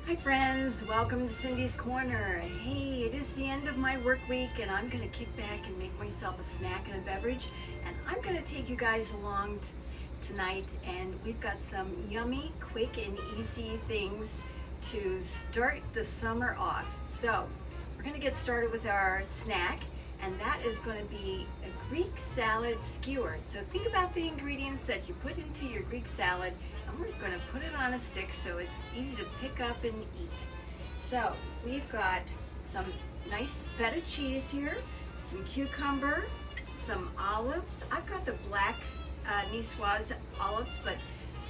Hi friends, welcome to Cindy's Corner. Hey, it is the end of my work week and I'm going to kick back and make myself a snack and a beverage, and I'm going to take you guys along tonight, and we've got some yummy, quick and easy things to start the summer off. So we're going to get started with our snack, and that is going to be a Greek salad skewer. So think about the ingredients that you put into your Greek salad, and we're going to put it on a stick so it's easy to pick up and eat. So we've got some nice feta cheese here, some cucumber, some olives. I've got the black Niçoise olives, but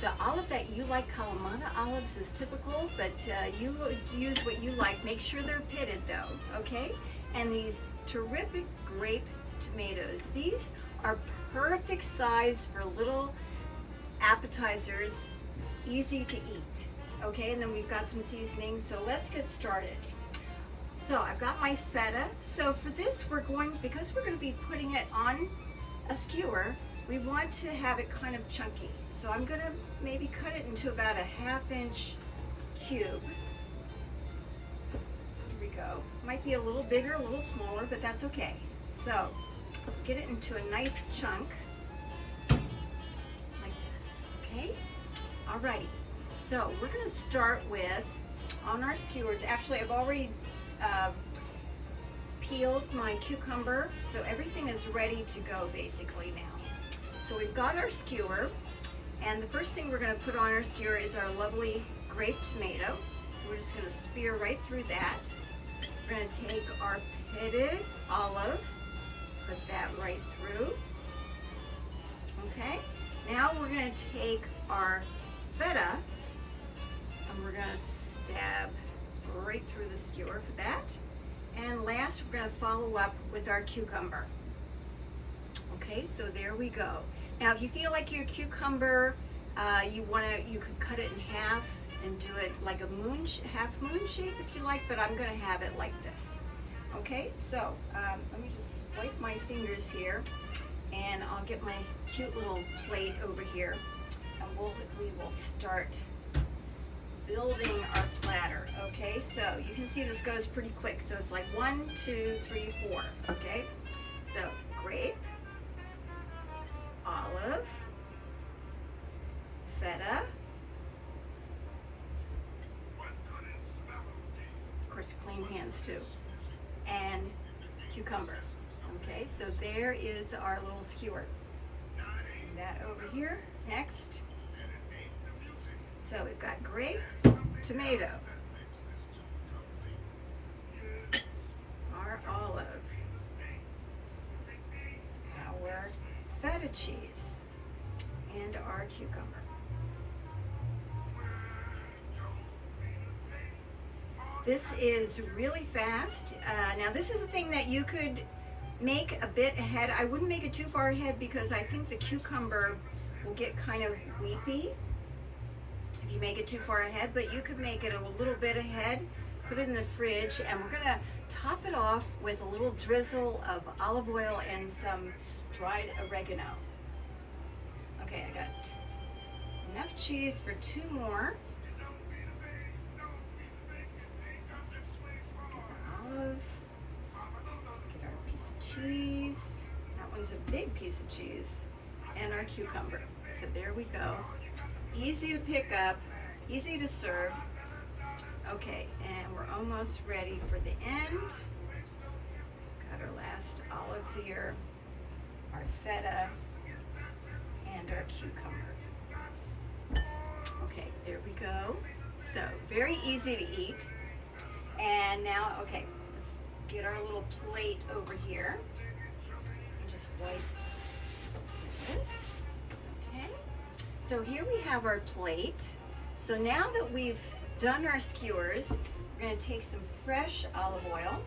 the olive that you like, Kalamata olives, is typical, but you use what you like. Make sure they're pitted though, okay? And these terrific grape tomatoes. These are perfect size for little appetizers, easy to eat, okay? And then we've got some seasonings, so let's get started. So I've got my feta. So for this, because we're going to be putting it on a skewer, we want to have it kind of chunky. So I'm going to maybe cut it into about a 1/2 inch cube. Here we go. Might be a little bigger, a little smaller, but that's okay. So get it into a nice chunk like this, okay? Alrighty. So we're going to start with, on our skewers, actually I've already peeled my cucumber, so everything is ready to go basically now. So we've got our skewer, and the first thing we're going to put on our skewer is our lovely grape tomato. So we're just going to spear right through that. We're going to take our pitted olive, put that right through. Okay, now we're going to take our feta, and we're going to stab right through the skewer for that. And last, we're going to follow up with our cucumber. Okay, so there we go. Now, if you feel like your cucumber, you could cut it in half and do it like a half moon shape if you like, but I'm going to have it like this. Okay, so let me just wipe my fingers here, and I'll get my cute little plate over here, and we will start building our platter. Okay, so you can see this goes pretty quick. So it's like 1, 2, 3, 4. Okay, so grape, olive, feta, of course clean hands too, and cucumber. Okay, so there is our little skewer. Bring that over here. Next. So we've got grape, tomato, our olive, our feta cheese, and our cucumber. This is really fast. Now this is a thing that you could make a bit ahead. I wouldn't make it too far ahead because I think the cucumber will get kind of weepy if you make it too far ahead, but you could make it a little bit ahead, put it in the fridge, and we're gonna top it off with a little drizzle of olive oil and some dried oregano. Okay, I got enough cheese for 2 more. Get the olive, get our piece of cheese. That one's a big piece of cheese, and our cucumber. So there we go. Easy to pick up, easy to serve. Okay, and we're almost ready for the end. Got our last olive here, our feta, and our cucumber. Okay, there we go. So very easy to eat. And now, okay, let's get our little plate over here. And just wipe this. So here we have our plate. So now that we've done our skewers, we're going to take some fresh olive oil.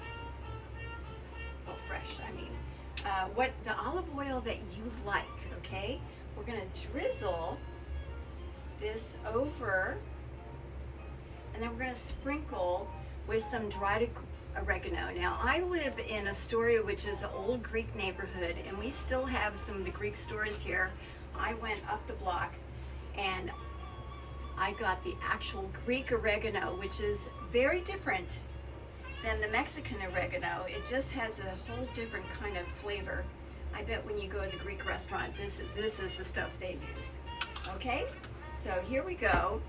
Well, fresh, I mean, what the olive oil that you like, okay? We're going to drizzle this over, and then we're going to sprinkle with some dried oregano. Now, I live in Astoria, which is an old Greek neighborhood, and we still have some of the Greek stores here. I went up the block, and I got the actual Greek oregano, which is very different than the Mexican oregano. It just has a whole different kind of flavor. I bet when you go to the Greek restaurant, this is the stuff they use. Okay, so here we go.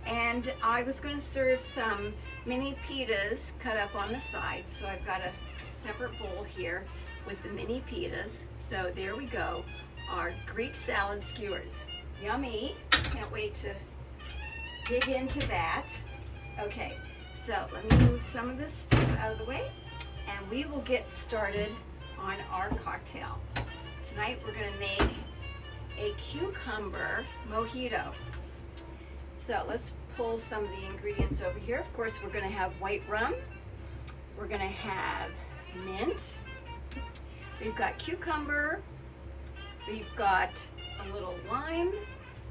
And I was going to serve some mini pitas cut up on the side, so I've got a separate bowl here with the mini pitas. So there we go, our Greek salad skewers. Yummy, can't wait to dig into that. Okay, so let me move some of this stuff out of the way and we will get started on our cocktail. Tonight we're going to make a cucumber mojito. So let's pull some of the ingredients over here. Of course, we're going to have white rum. We're going to have mint. We've got cucumber. We've got a little lime.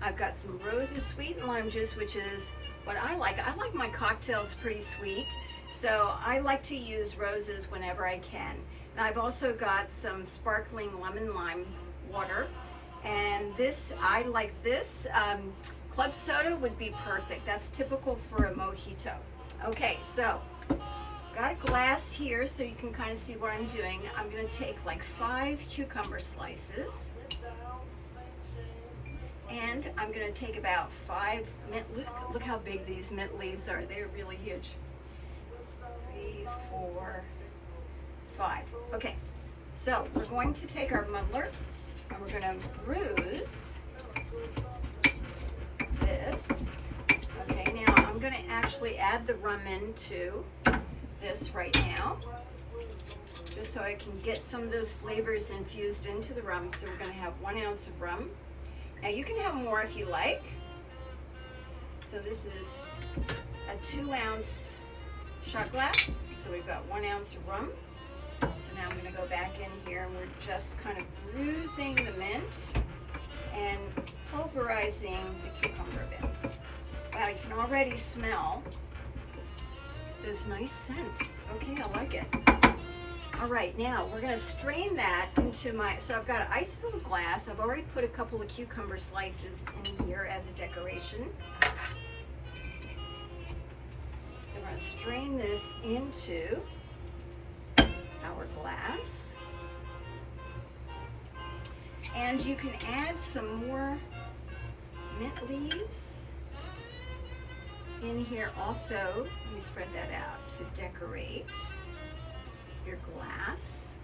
I've got some roses, sweet and lime juice, which is what I like. I like my cocktails pretty sweet, so I like to use roses whenever I can. And I've also got some sparkling lemon lime water. And this, I like this. Club soda would be perfect. That's typical for a mojito. Okay, so got a glass here so you can kind of see what I'm doing. I'm going to take like 5 cucumber slices. And I'm going to take about 5 mint. Look how big these mint leaves are. They're really huge. 3, 4, 5. Okay, so we're going to take our muddler and we're going to bruise this. Okay, now I'm going to actually add the rum into this right now, just so I can get some of those flavors infused into the rum. So we're going to have 1 ounce of rum. Now you can have more if you like. So this is a 2 ounce shot glass. So we've got 1 ounce of rum. So now I'm going to go back in here and we're just kind of bruising the mint and pulverizing the cucumber a bit. Wow, you can already smell those nice scents. Okay, I like it. All right, now we're going to strain that into my, so I've got an ice-filled glass. I've already put a couple of cucumber slices in here as a decoration. So we're going to strain this into our glass. And you can add some more mint leaves in here also. Let me spread that out to decorate your glass.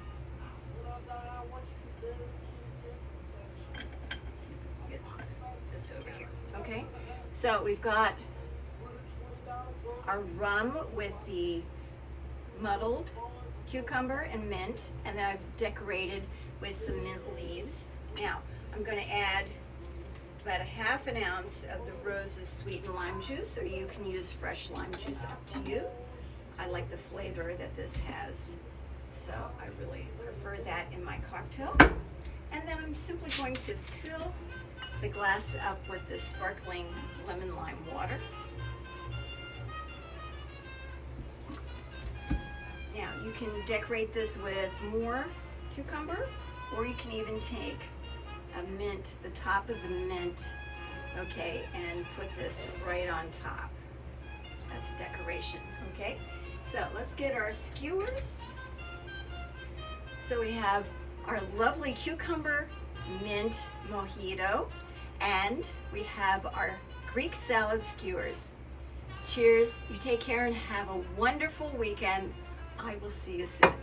Get this over here. Okay, so we've got our rum with the muddled cucumber and mint, and then I've decorated with some mint leaves. Now I'm going to add about 1/2 ounce of the roses sweet and lime juice, or you can use fresh lime juice, up to you. I like the flavor that this has, so I really prefer that in my cocktail. And then I'm simply going to fill the glass up with this sparkling lemon lime water. Now you can decorate this with more cucumber, or you can even take a mint, the top of the mint, okay, and put this right on top as a decoration. Okay, so let's get our skewers. So we have our lovely cucumber mint mojito, and we have our Greek salad skewers. Cheers, you take care and have a wonderful weekend. I will see you soon.